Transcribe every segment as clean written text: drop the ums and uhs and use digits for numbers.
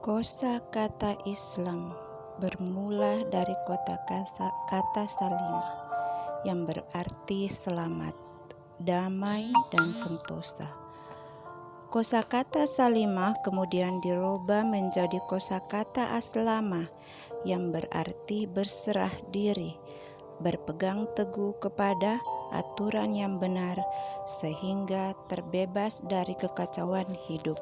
Kosakata Islam bermula dari kata salimah yang berarti selamat, damai, dan sentosa. Kosakata salimah kemudian dirubah menjadi kosakata aslamah yang berarti berserah diri, berpegang teguh kepada aturan yang benar sehingga terbebas dari kekacauan hidup.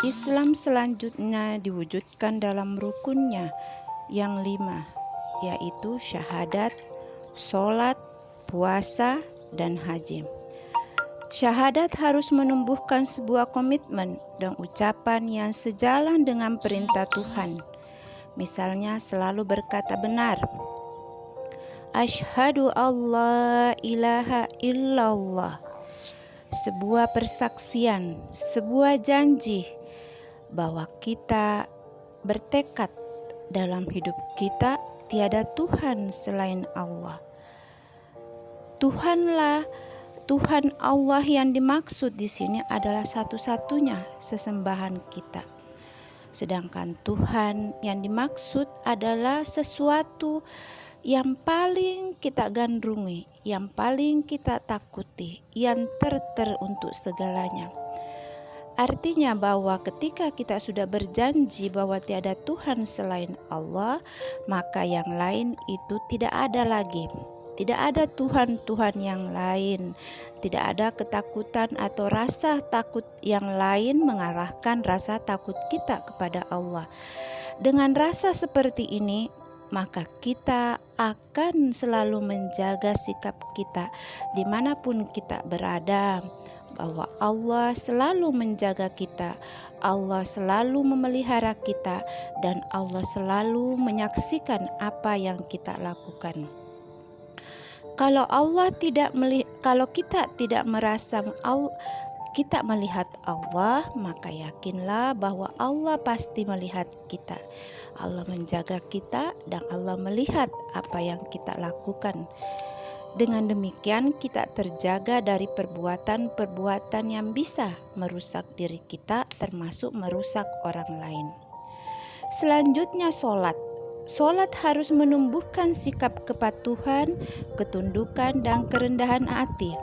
Islam selanjutnya diwujudkan dalam rukunnya yang 5, yaitu syahadat, sholat, puasa, dan haji. Syahadat harus menumbuhkan sebuah komitmen dan ucapan yang sejalan dengan perintah Tuhan. Misalnya selalu berkata benar, Asyhadu alla ilaha illallah. Sebuah persaksian, sebuah janji bahwa kita bertekad dalam hidup kita tiada Tuhan selain Allah. Tuhan Allah yang dimaksud di sini adalah satu-satunya sesembahan kita. Sedangkan Tuhan yang dimaksud adalah sesuatu yang paling kita gandrungi, yang paling kita takuti, yang terter untuk segalanya. Artinya bahwa ketika kita sudah berjanji bahwa tiada Tuhan selain Allah, maka yang lain itu tidak ada lagi. Tidak ada Tuhan-Tuhan yang lain. Tidak ada ketakutan atau rasa takut yang lain mengalahkan rasa takut kita kepada Allah. Dengan rasa seperti ini, maka kita akan selalu menjaga sikap kita dimanapun kita berada, bahwa Allah selalu menjaga kita, Allah selalu memelihara kita, dan Allah selalu menyaksikan apa yang kita lakukan. Kalau kita tidak merasa kita melihat Allah, maka yakinlah bahwa Allah pasti melihat kita. Allah menjaga kita dan Allah melihat apa yang kita lakukan. Dengan demikian kita terjaga dari perbuatan-perbuatan yang bisa merusak diri kita, termasuk merusak orang lain. Selanjutnya sholat. Sholat harus menumbuhkan sikap kepatuhan, ketundukan, dan kerendahan hati.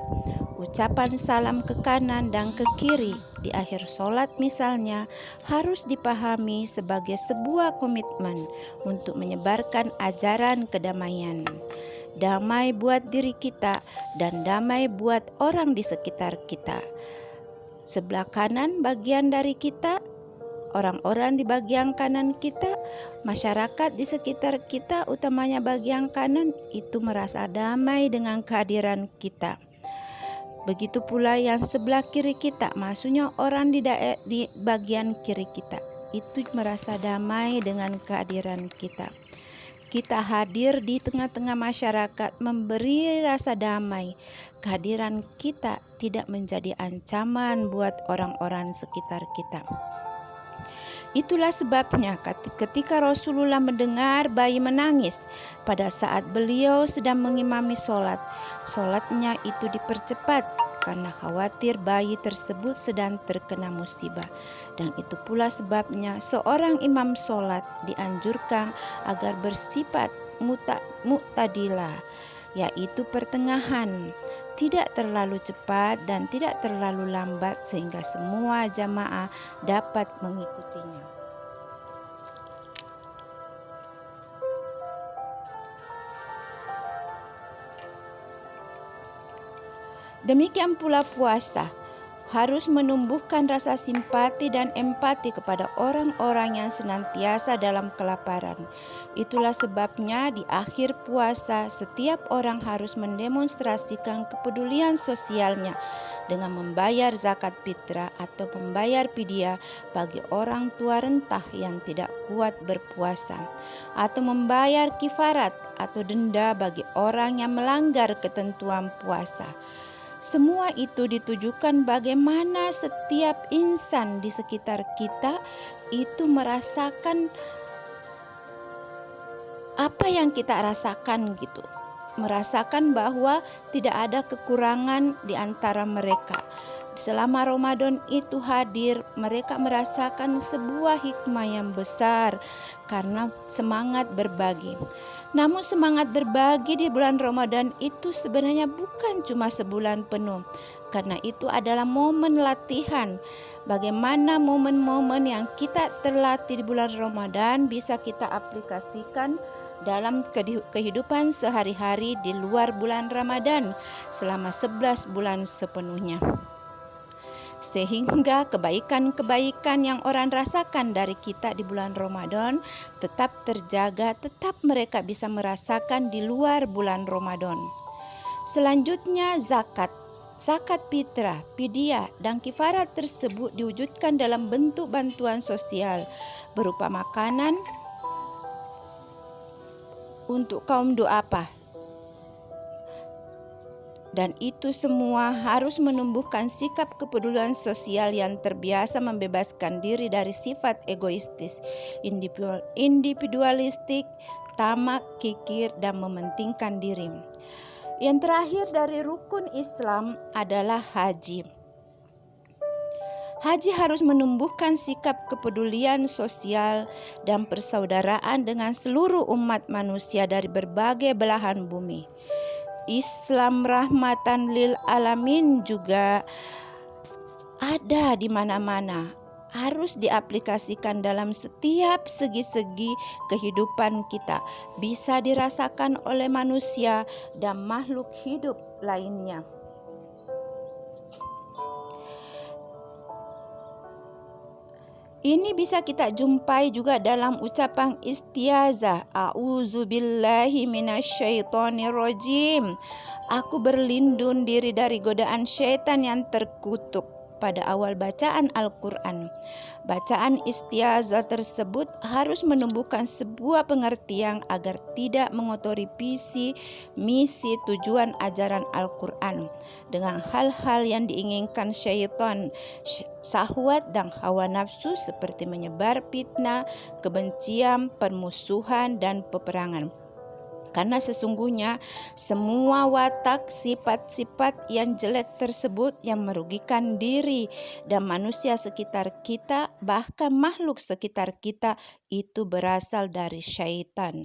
Ucapan salam ke kanan dan ke kiri di akhir sholat misalnya harus dipahami sebagai sebuah komitmen untuk menyebarkan ajaran kedamaian. Damai buat diri kita dan damai buat orang di sekitar kita. Sebelah kanan bagian dari kita, orang-orang di bagian kanan kita, masyarakat di sekitar kita, utamanya bagian kanan, itu merasa damai dengan kehadiran kita. Begitu pula yang sebelah kiri kita, maksudnya orang di bagian kiri kita, itu merasa damai dengan kehadiran kita. Kita hadir di tengah-tengah masyarakat memberi rasa damai. Kehadiran kita tidak menjadi ancaman buat orang-orang sekitar kita. Itulah sebabnya ketika Rasulullah mendengar bayi menangis pada saat beliau sedang mengimami sholatnya itu dipercepat karena khawatir bayi tersebut sedang terkena musibah. Dan itu pula sebabnya seorang imam sholat dianjurkan agar bersifat mu'tadilah, yaitu pertengahan, tidak terlalu cepat dan tidak terlalu lambat sehingga semua jamaah dapat mengikutinya. Demikian pula puasa harus menumbuhkan rasa simpati dan empati kepada orang-orang yang senantiasa dalam kelaparan. Itulah sebabnya di akhir puasa setiap orang harus mendemonstrasikan kepedulian sosialnya dengan membayar zakat fitrah atau membayar fidyah bagi orang tua rentah yang tidak kuat berpuasa, atau membayar kifarat atau denda bagi orang yang melanggar ketentuan puasa. Semua itu ditujukan bagaimana setiap insan di sekitar kita itu merasakan apa yang kita rasakan gitu. Merasakan bahwa tidak ada kekurangan di antara mereka. Selama Ramadan itu hadir, mereka merasakan sebuah hikmah yang besar karena semangat berbagi. Namun semangat berbagi di bulan Ramadan itu sebenarnya bukan cuma sebulan penuh, karena itu adalah momen latihan. Bagaimana momen-momen yang kita terlatih di bulan Ramadan bisa kita aplikasikan dalam kehidupan sehari-hari di luar bulan Ramadan selama 11 bulan sepenuhnya. Sehingga kebaikan-kebaikan yang orang rasakan dari kita di bulan Ramadan tetap terjaga, tetap mereka bisa merasakan di luar bulan Ramadan. Selanjutnya zakat. Zakat fitrah, fidyah, dan kifarat tersebut diwujudkan dalam bentuk bantuan sosial berupa makanan untuk kaum du'afa. Dan itu semua harus menumbuhkan sikap kepedulian sosial yang terbiasa membebaskan diri dari sifat egoistis, individualistik, tamak, kikir, dan mementingkan diri. Yang terakhir dari rukun Islam adalah haji. Haji harus menumbuhkan sikap kepedulian sosial dan persaudaraan dengan seluruh umat manusia dari berbagai belahan bumi. Islam rahmatan lil alamin juga ada di mana-mana, harus diaplikasikan dalam setiap segi-segi kehidupan kita, bisa dirasakan oleh manusia dan makhluk hidup lainnya. Ini bisa kita jumpai juga dalam ucapan istiazah. A'udzubillahi minasyaitonirrajim. Aku berlindung diri dari godaan syaitan yang terkutuk pada awal bacaan Al-Quran. Bacaan istiazah tersebut harus menumbuhkan sebuah pengertian agar tidak mengotori visi, misi, tujuan ajaran Al-Quran dengan hal-hal yang diinginkan syaitan, syahwat dan hawa nafsu seperti menyebar fitnah, kebencian, permusuhan, dan peperangan. Karena sesungguhnya semua watak sifat-sifat yang jelek tersebut yang merugikan diri dan manusia sekitar kita, bahkan makhluk sekitar kita, itu berasal dari syaitan.